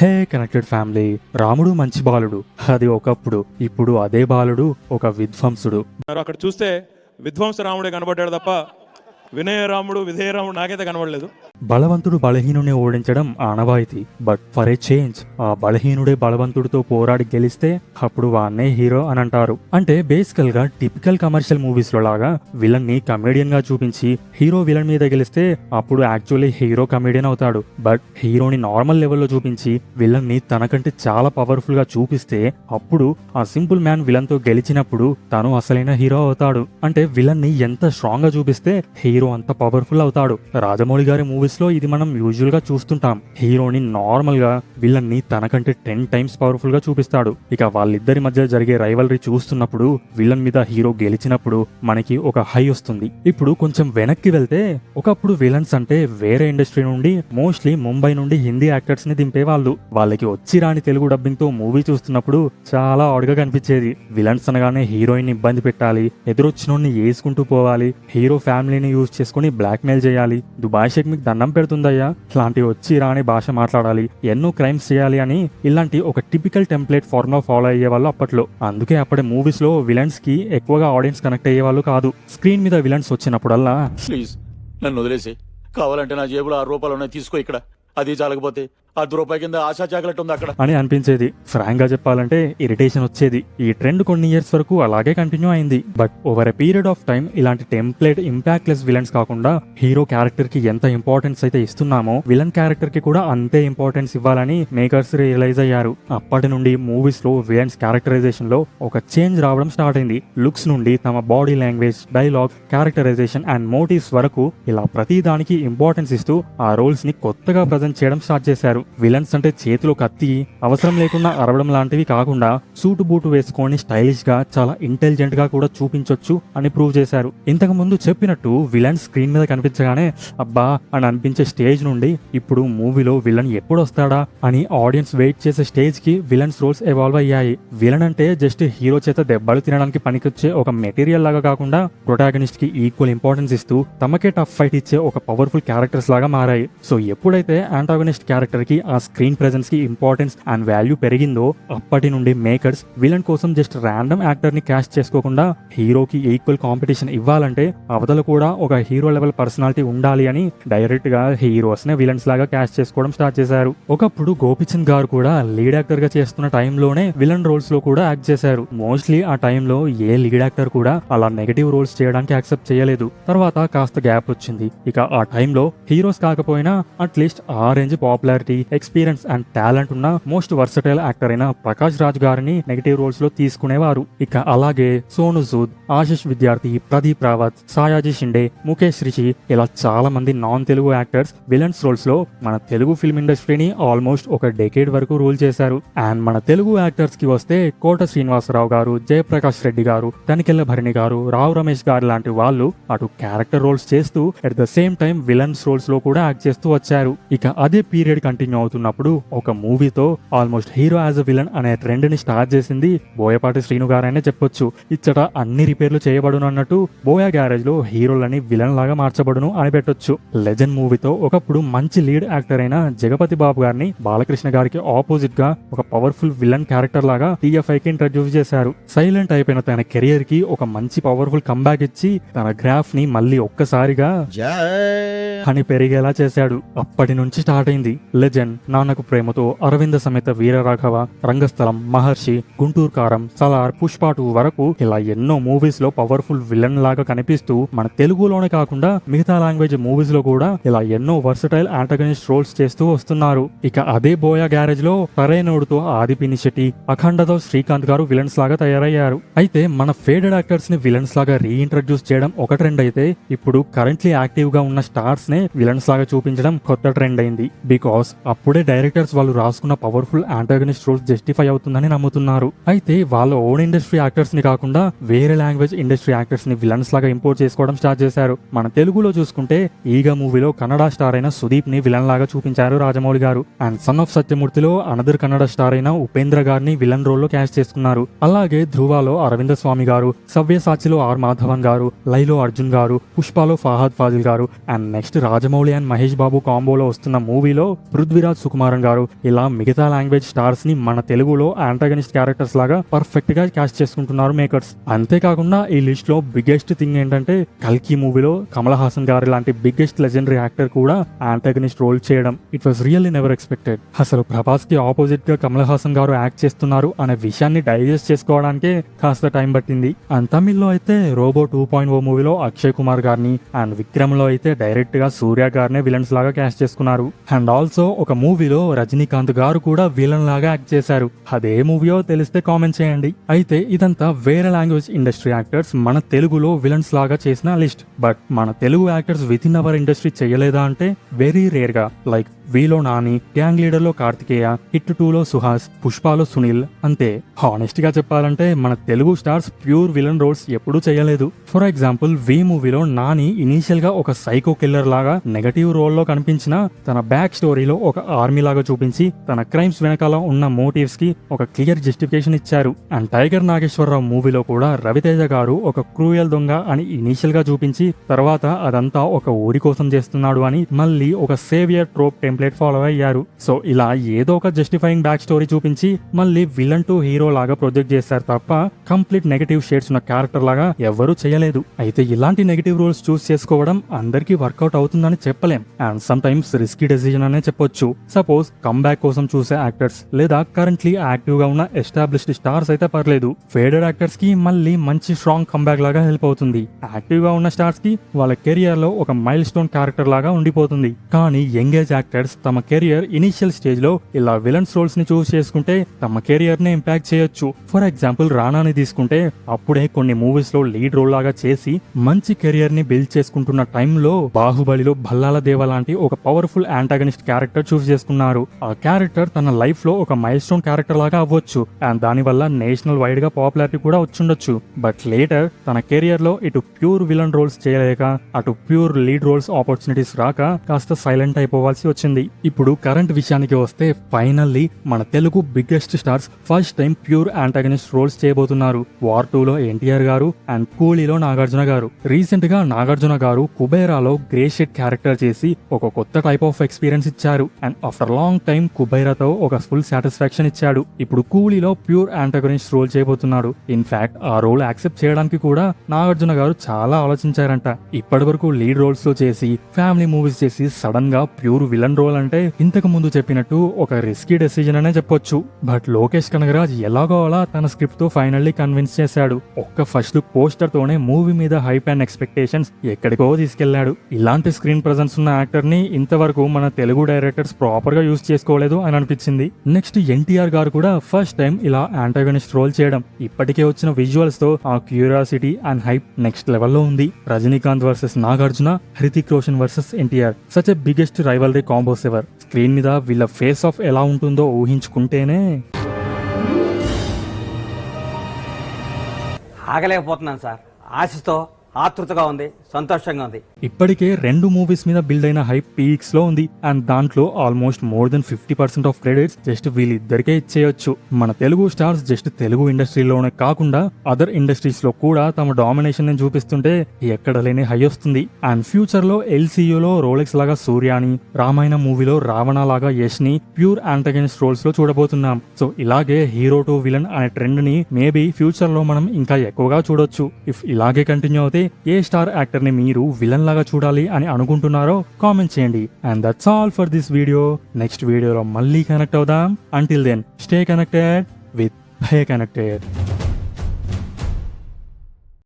హే connected family. రాముడు మంచి బాలుడు, అది ఒకప్పుడు. ఇప్పుడు అదే బాలుడు ఒక విధ్వంసుడు. అక్కడ చూస్తే విధ్వంస రాముడే కనబడ్డాడు తప్ప వినయ రాముడు విధేయ రాముడు నాకైతే కనబడలేదు. బలవంతుడు బలహీనుని ఓడించడం ఆనవాయితీ. బట్ ఫర్ ఏ చేంజ్ ఆ బలహీనుడే బలవంతుడితో పోరాడి గెలిస్తే అప్పుడు వాన్నే హీరో అని అంటారు. అంటే బేసికల్ గా టిపికల్ కమర్షియల్ మూవీస్ లో లాగా విలన్ ని కమెడియన్ గా చూపించి హీరో విలన్ మీద గెలిస్తే అప్పుడు యాక్చువల్లీ హీరో కమెడియన్ అవుతాడు. బట్ హీరోని నార్మల్ లెవెల్లో చూపించి విలన్ ని తనకంటే చాలా పవర్ఫుల్ గా చూపిస్తే అప్పుడు ఆ సింపుల్ మ్యాన్ విలన్ తో గెలిచినప్పుడు తను అసలైన హీరో అవుతాడు. అంటే విలన్ ని ఎంత స్ట్రాంగ్ గా చూపిస్తే హీరో అంత పవర్ఫుల్ అవుతాడు. రాజమౌళి గారి మూవీస్ లో ఇది మనం యూజువల్ గా చూస్తుంటాం. హీరోని నార్మల్ గా విలన్ ని తనకంటే 10 times పవర్ఫుల్ గా చూపిస్తాడు. ఇక వాళ్ళిద్దరి మధ్య జరిగే రైవల్రీ చూస్తున్నప్పుడు విలన్ మీద హీరో గెలిచినప్పుడు మనకి ఒక హై వస్తుంది. ఇప్పుడు కొంచెం వెనక్కి వెళ్తే ఒకప్పుడు విలన్స్ అంటే వేరే ఇండస్ట్రీ నుండి మోస్ట్లీ ముంబై నుండి హిందీ యాక్టర్స్ ని దింపేవాళ్ళు. వాళ్ళకి వచ్చి రాని తెలుగు డబ్బింగ్ తో మూవీ చూస్తున్నప్పుడు చాలా ఆడ్గా కనిపించేది. విలన్స్ అనగానే హీరోయిన్ ఇబ్బంది పెట్టాలి, ఎదురొచ్చినోడిని వేసుకుంటూ పోవాలి, హీరో ఫ్యామిలీని యూజ్ చేసుకుని బ్లాక్ మెయిల్ చేయాలి, దుబాయ్ షేక్ మీకు దండం పెడుతుందయ్యా ఇలాంటి వచ్చి రాని భాష మాట్లాడాలి, ఎన్నో క్రైమ్స్ చేయాలి అని ఇలాంటి ఒక టిపికల్ టెంప్లెట్ ఫార్ములా ఫాలో అయ్యే వాళ్ళు అప్పట్లో. అందుకే అప్పటి మూవీస్ లో విలన్స్ కి ఎక్కువగా ఆడియన్స్ కనెక్ట్ అయ్యే వాళ్ళు కాదు. స్క్రీన్ మీద విలన్స్ వచ్చినప్పుడల్లా ప్లీజ్ నన్ను వదిలేసి, కావాలంటే నా జేబులో 6 రూపాయలు ఉన్నాయి తీసుకో, ఇక్కడ అది చాలకపోతే 10 రూపాయల కింద ఆశా చాకలెట్ ఉంది అక్కడ అని అనిపించేది. ఫ్రాంక్ గా చెప్పాలంటే ఇరిటేషన్ వచ్చేది. ఈ ట్రెండ్ కొన్ని ఇయర్స్ వరకు అలాగే కంటిన్యూ అయింది. But over a period of time ఇలాంటి టెంప్లెట్ ఇంపాక్ట్ లెస్ విలన్స్ కాకుండా హీరో క్యారెక్టర్ కి ఎంత ఇంపార్టెన్స్ అయితే ఇస్తున్నామో విలన్ క్యారెక్టర్ కి కూడా అంతే ఇంపార్టెన్స్ ఇవ్వాలని మేకర్స్ రియలైజ్ అయ్యారు. అప్పటి నుండి మూవీస్ లో విలన్స్ క్యారెక్టరైజేషన్ లో ఒక చేంజ్ రావడం స్టార్ట్ అయింది. లుక్స్ నుండి తమ body language, dialogue, characterization and motives వరకు ఇలా ప్రతి దానికి ఇంపార్టెన్స్ ఇస్తూ ఆ రోల్స్ ని కొత్తగా ప్రజెంట్ చేయడం స్టార్ట్ చేశారు. విలన్స్ అంటే చేతిలో కత్తి, అవసరం లేకుండా అరవడం లాంటివి కాకుండా సూటు బూటు వేసుకొని స్టైలిష్ గా చాలా ఇంటెలిజెంట్ గా కూడా చూపించొచ్చు అని ప్రూవ్ చేశారు. ఇంతకు ముందు చెప్పినట్టు విలన్ స్క్రీన్ మీద కనిపించగానే అబ్బా అని అనిపించే స్టేజ్ నుండి ఇప్పుడు మూవీలో విలన్ ఎప్పుడు వస్తాడా అని ఆడియన్స్ వెయిట్ చేసే స్టేజ్ కి విలన్స్ రోల్స్ ఎవాల్వ్ అయ్యాయి. విలన్ అంటే జస్ట్ హీరో చేత దెబ్బలు తినడానికి పనికొచ్చే ఒక మెటీరియల్ లాగా కాకుండా ప్రొటాగనిస్ట్ కి ఈక్వల్ ఇంపార్టెన్స్ ఇస్తూ తమకే టఫ్ ఫైట్ ఇచ్చే ఒక పవర్ఫుల్ క్యారెక్టర్స్ లాగా మారాయి. సో ఎప్పుడైతే యాంటాగనిస్ట్ క్యారెక్టర్ కి ఆ స్క్రీన్ ప్రెజెన్స్ కి ఇంపార్టెన్స్ అండ్ వాల్యూ పెరిగిందో అప్పటి నుండి మేకర్స్ విలన్ కోసం జస్ట్ ర్యాండమ్ యాక్టర్ ని క్యాస్ట్ చేసుకోకుండా హీరోకి ఈక్వల్ కాంపిటీషన్ ఇవ్వాలంటే అవతల కూడా ఒక హీరో లెవెల్ పర్సనాలిటీ ఉండాలి అని డైరెక్ట్ గా హీరోస్ నే విలన్స్ లాగా క్యాస్ట్ చేసుకోవడం స్టార్ట్ చేశారు. ఒకప్పుడు గోపిచంద్ గారు కూడా లీడ్ యాక్టర్ గా చేస్తున్న టైంలోనే విలన్ రోల్స్ లో కూడా యాక్ట్ చేశారు. మోస్ట్లీ ఆ టైంలో ఏ లీడ్ యాక్టర్ కూడా అలా నెగటివ్ రోల్స్ చేయడానికి యాక్సెప్ట్ చేయలేదు. తర్వాత కాస్త గ్యాప్ వచ్చింది. ఇక ఆ టైంలో హీరోస్ కాకపోయినా అట్లీస్ట్ ఆ range popularity, experience and talent ఉన్న మోస్ట్ వర్సటైల్ యాక్టర్ అయిన ప్రకాష్ రాజ్ గారిని నెగటివ్ రోల్స్ లో తీసుకునేవారు. ఇక అలాగే సోను సూద్, ఆశిష్ విద్యార్థి, ప్రదీప్ రావత్, సాయాజీ షిండే, ముఖేష్ రిషి ఇలా చాలా మంది non Telugu actors villains roles లో మన తెలుగు ఫిల్మ్ ఇండస్ట్రీని ఆల్మోస్ట్ ఒక డెకేడ్ వరకు రూల్ చేశారు. అండ్ మన తెలుగు యాక్టర్స్ కి వస్తే కోట శ్రీనివాసరావు గారు, జయప్రకాష్ రెడ్డి గారు, తనికెళ్ల భరణి గారు, రావు రమేష్ గారు లాంటి వాళ్ళు అటు క్యారెక్టర్ రోల్స్ చేస్తూ at the same time villains roles లో కూడా యాక్ట్ చేస్తూ వచ్చారు. ఇక అదే పీరియడ్ కంటిన్యూ అవుతున్నప్పుడు ఒక మూవీతో almost hero as a villain అనే ట్రెండ్ ని స్టార్ట్ చేసింది బోయపాటి శ్రీను గారనే చెప్పొచ్చు. ఇచ్చట అన్ని రిపేర్లు చేయబడును అన్నట్టు బోయా గ్యారేజ్ లో హీరోలని విలన్ లాగా మార్చబడును అని పెట్టొచ్చు. లెజెండ్ మూవీతో ఒకప్పుడు మంచి లీడ్ యాక్టర్ అయిన జగపతి బాబు గారిని బాలకృష్ణ గారికి ఆపోజిట్ గా ఒక పవర్ఫుల్ విలన్ క్యారెక్టర్ లాగా టీఎఫ్ఐ కి ఇంట్రడ్యూస్ చేశారు. సైలెంట్ అయిపోయిన తన కెరియర్ కి ఒక మంచి పవర్ఫుల్ కంబ్యాక్ ఇచ్చి తన గ్రాఫ్ ని మళ్ళీ ఒక్కసారిగా అని పెరిగేలా చేశాడు. అప్పటి నుంచి స్టార్ట్ అయింది లెజెండ్, నాన్నకు ప్రేమతో, అరవింద సమేత వీరరాఘవ, రంగస్థలం, మహర్షి, గుంటూరు కారం, సలార్, పుష్ప 2 వరకు ఇలా ఎన్నో మూవీస్ లో పవర్ఫుల్ విలన్ లాగా కనిపిస్తూ మన తెలుగులోనే కాకుండా మిగతా లాంగ్వేజ్ మూవీస్ లో కూడా ఇలా ఎన్నో వర్సటైల్ యాంటగనిస్ట్ రోల్స్ చేస్తూ వస్తున్నారు. ఇక అదే బోయా గ్యారేజ్ లో సరైనోడుతో ఆది పినిశెట్టి, అఖండతో శ్రీకాంత్ గారు విలన్స్ లాగా తయారయ్యారు. అయితే మన ఫేడెడ్ యాక్టర్స్ ని విలన్స్ లాగా రీఇంట్రడ్యూస్ చేయడం ఒక ట్రెండ్ అయితే ఇప్పుడు కరెంట్లీ యాక్టివ్ గా ఉన్న స్టార్స్ నే విలన్స్ లాగా చూపించడం కొత్త ట్రెండ్ అయింది. బికాస్ అప్పుడే డైరెక్టర్స్ వాళ్ళు రాసుకున్న పవర్ఫుల్ యాంటాగనిస్ట్ రోల్స్ జస్టిఫై అవుతుందని నమ్ముతున్నారు. అయితే వాళ్ళ ఓన్ ఇండస్ట్రీ యాక్టర్స్ ని కాకుండా వేరే లాంగ్వేజ్ ఇండస్ట్రీ యాక్టర్స్ ని విలన్స్ లాగా ఇంపోర్ట్ చేసుకోవడం స్టార్ట్ చేశారు. మన తెలుగులో చూసుకుంటే ఈగ మూవీలో కన్నడ స్టార్ అయిన సుదీప్ ని విలన్ లాగా చూపించారు రాజమౌళి గారు. అండ్ సన్ ఆఫ్ సత్యమూర్తిలో అనదర్ కన్నడ స్టార్ అయిన ఉపేంద్ర గారిని విలన్ రోల్ లో క్యాస్ట్ చేసుకున్నారు. అలాగే ధ్రువాలో అరవింద స్వామి గారు, సవ్యసాచిలో ఆర్ మాధవన్ గారు, లైలో అర్జున్ గారు, పుష్పలో ఫహాద్ ఫాజిల్ గారు and next Rajamouli and Mahesh Babu కాంబోలో వస్తున్న మూవీలో పృథ్వీ పృథ్వీరాజ్ సుకుమారన్ గారు ఇలా మిగతా లాంగ్వేజ్ స్టార్స్ ని మన తెలుగులో యాంటాగనిస్ట్ క్యారెక్టర్స్ లాగా పర్ఫెక్ట్ గా క్యాస్ట్ చేసుకుంటున్నారు మేకర్స్. అంతేకాకుండా ఈ లిస్ట్ లో బిగ్గెస్ట్ థింగ్ ఏంటంటే కల్కి మూవీలో కమల్ హాసన్ గారు లాంటి బిగ్గెస్ట్ లెజెండరీ యాక్టర్ కూడా యాంటాగనిస్ట్ రోల్ చేయడం. It was really never expected. అసలు ప్రభాస్ కి ఆపోజిట్ గా కమల్ హాసన్ గారు యాక్ట్ చేస్తున్నారు అనే విషయాన్ని డైజెస్ట్ చేసుకోవడానికే కాస్త టైం పట్టింది. అండ్ తమిళ్లో అయితే రోబో 2.0 మూవీలో అక్షయ్ కుమార్ గారిని అండ్ విక్రమ్ లో అయితే డైరెక్ట్ గా సూర్య గారినే విలన్స్ లాగా క్యాస్ట్ చేసుకున్నారు. అండ్ ఆల్సో ఒక మూవీలో రజనీకాంత్ గారు కూడా విలన్ లాగా యాక్ట్ చేశారు. అదే మూవీయో తెలిస్తే కామెంట్ చేయండి. అయితే ఇదంతా వేరే లాంగ్వేజ్ ఇండస్ట్రీ యాక్టర్స్ మన తెలుగులో విలన్స్ లాగా చేసిన లిస్ట్. బట్ మన Telugu actors with in our industry చేయలేదా అంటే వెరీ రేర్ గా. లైక్ వీలో నాని, గ్యాంగ్ లీడర్ లో కార్తికేయ, హిట్ 2లో సుహాస్, పుష్పాలో సునీల్. అంతే. హానెస్ట్ గా చెప్పాలంటే మన Telugu stars pure villain roles ఎప్పుడూ చేయలేదు. ఫర్ ఎగ్జాంపుల్ వి మూవీలో నాని ఇనీషియల్ గా ఒక సైకో కిల్లర్ లాగా నెగటివ్ రోల్ లో కనిపించిన తన బ్యాక్ స్టోరీలో ఒక ఆర్మీ లాగా చూపించి తన క్రైమ్స్ వెనకాల ఉన్న మోటివ్స్ కి ఒక క్లియర్ జస్టిఫికేషన్ ఇచ్చారు. అండ్ టైగర్ నాగేశ్వరరావు మూవీలో కూడా రవితేజ గారు ఒక క్రూయల్ దొంగ అని ఇనీషియల్ గా చూపించి తర్వాత అదంతా ఒక ఊరి కోసం చేస్తున్నాడు అని మళ్ళీ ఒక సేవియర్ ట్రోప్ టెంప్లెట్ ఫాలో అయ్యారు. సో ఇలా ఏదో ఒక జస్టిఫైయింగ్ బ్యాక్ స్టోరీ చూపించి మళ్ళీ విలన్ టు హీరో లాగా ప్రొజెక్ట్ చేశారు తప్ప కంప్లీట్ నెగటివ్ షేడ్స్ ఉన్న క్యారెక్టర్ లాగా ఎవరూ చేయలేదు. అయితే ఇలాంటి నెగటివ్ రోల్స్ చూస్ చేసుకోవడం అందరికీ వర్కౌట్ అవుతుందని చెప్పలేం. And some times risky decision అనే చెప్పొచ్చు. సపోజ్ కమ్బ్యాక్ కోసం చూసే యాక్టర్స్ లేదా కరెంట్లీ యాక్టివ్ గా ఉన్న ఎస్టాబ్లిష్డ్ స్టార్స్ అయితే పర్లేదు. ఫేడెడ్ యాక్టర్స్ కి మళ్ళీ మంచి స్ట్రాంగ్ కమ్బ్యాక్ లాగా హెల్ప్ అవుతుంది. యాక్టివ్ గా ఉన్న స్టార్స్ కి వాళ్ళ కెరియర్ లో ఒక మైల్ స్టోన్ క్యారెక్టర్ లాగా ఉండిపోతుంది. కానీ యంగేజ్ యాక్టర్స్ తమ కెరియర్ ఇనిషియల్ స్టేజ్ లో ఇలా విలన్స్ రోల్స్ ని చూస్ చేసుకుంటే తమ కెరియర్ ని ఇంపాక్ట్ చేయొచ్చు. ఫర్ ఎగ్జాంపుల్ రానాని తీసుకుంటే అప్పుడే కొన్ని మూవీస్ లో లీడ్ రోల్ లాగా చేసి మంచి కెరియర్ ని బిల్డ్ చేసుకుంటున్న టైంలో బాహుబలిలో భల్లాల దేవ లాంటి ఒక పవర్ఫుల్ యాంటాగనిస్ట్ క్యారెక్టర్ చూస్ చేసుకున్నారు. ఆ క్యారెక్టర్ తన లైఫ్ లో ఒక మైల్ స్టోన్ క్యారెక్టర్ లాగా అవ్వచ్చు అండ్ దాని వల్ల నేషనల్ వైడ్ గా పాపులారిటీ కూడా వచ్చుండొచ్చు. బట్ లేటర్ తన కెరియర్ లో ఇటు ప్యూర్ విలన్ రోల్స్ చేయలేక అటు ప్యూర్ లీడ్ రోల్స్ ఆపర్చునిటీస్ రాక కాస్త సైలెంట్ అయిపోవాల్సి వచ్చింది. ఇప్పుడు కరెంట్ విషయానికి వస్తే ఫైనల్లీ మన Telugu biggest stars first time pure antagonist roles చేయబోతున్నారు. వార్ 2లో ఎన్టీఆర్ గారు అండ్ కూలీలో నాగార్జున గారు. రీసెంట్ గా నాగార్జున గారు కుబేరాలో గ్రే షెడ్ క్యారెక్టర్ చేసి ఒక కొత్త టైప్ ఆఫ్ ఎక్స్పీరియన్స్ ఇచ్చారు అండ్ ఆఫ్టర్ లాంగ్ టైం కుబేరాతో ఒక ఫుల్ సాటిస్ఫాక్షన్ ఇచ్చాడు. ఇప్పుడు కూలీలో ప్యూర్ యాంటాగనిస్ట్ రోల్ చేయబోతున్నాడు. ఇన్ఫాక్ట్ ఆ రోల్ యాక్సెప్ట్ చేయడానికి కూడా నాగార్జున గారు చాలా ఆలోచించారంట. ఇప్పటి వరకు లీడ్ రోల్స్ లో చేసి ఫ్యామిలీ మూవీస్ చేసి సడన్ గా ప్యూర్ విలన్ రోల్ అంటే ఇంతకు ముందు చెప్పినట్టు ఒక రిస్కీ డెసిజన్ అనే చెప్పొచ్చు. బట్ లోకేష్ కనగరాజ్ ఎలాగో అలా తన స్క్రిప్ట్ తో ఫైనల్లీ కన్విన్స్ చేశాడు. ఒక్క ఫస్ట్ లుక్ పోస్టర్ తోనే మూవీ మీద హైప్ అండ్ ఎక్స్పెక్టేషన్స్ ఎక్కడికో తీసుకెళ్లాడు. ఇలాంటి స్క్రీన్ ప్రెజెన్స్ ఉన్న యాక్టర్ ని ఇంతవరకు మన తెలుగు డైరెక్టర్స్ ప్రాపర్ గా యూజ్ చేసుకోలేదు అని అనిపించింది. నెక్స్ట్ ఎన్టీఆర్ గారు కూడా ఫస్ట్ టైం ఇలా యాంటాగనిస్ట్ రోల్ చేయడం. ఇప్పటికే వచ్చిన విజువల్స్ తో ఆ క్యూరియాసిటీ అండ్ హైప్ నెక్స్ట్ లెవెల్లో ఉంది. Rajinikanth versus Nagarjuna, Hrithik Roshan versus NTR, such a biggest rivalry combos ever. Screen మీద వీళ్ళ ఫేస్ ఆఫ్ ఎలా ఉంటుందో ఊహించుకుంటేనే ఆగలేకపోతున్నాను సార్. ఆశతో ఆతృతగా ఉంది, సంతోషంగా ఉంది. ఇప్పటికే 2 మూవీస్ మీద బిల్డ్ అయిన హైప్ పీక్స్ లో ఉంది అండ్ దాంట్లో almost more than 50% of credits just వీళ్ళిద్దరికే ఇచ్చేయొచ్చు. మన తెలుగు స్టార్స్ జస్ట్ తెలుగు ఇండస్ట్రీలోనే కాకుండా అదర్ ఇండస్ట్రీస్ లో కూడా తమ డామినేషన్ ని చూపిస్తుంటే ఎక్కడ లేని హై వస్తుంది. అండ్ ఫ్యూచర్ లో ఎల్సీయూలో రోలెక్స్ లాగా సూర్యాని, రామాయణ మూవీలో రావణ లాగా యష్ ని ప్యూర్ యాంటాగనిస్ట్ రోల్స్ లో చూడబోతున్నాం. సో ఇలాగే హీరో టు విలన్ అనే ట్రెండ్ ని మేబీ ఫ్యూచర్ లో మనం ఇంకా ఎక్కువగా చూడొచ్చు. ఇఫ్ ఇలాగే కంటిన్యూ అయితే ఏ స్టార్ యాక్టర్ ని మీరు విలన్ లాగా చూడాలి అని అనుకుంటున్నారో కామెంట్ చేయండి. And that's all for this video. Next వీడియోలో మళ్ళీ కనెక్ట్ అవుదాం. Until then stay connected with భయ కనెక్టెడ్.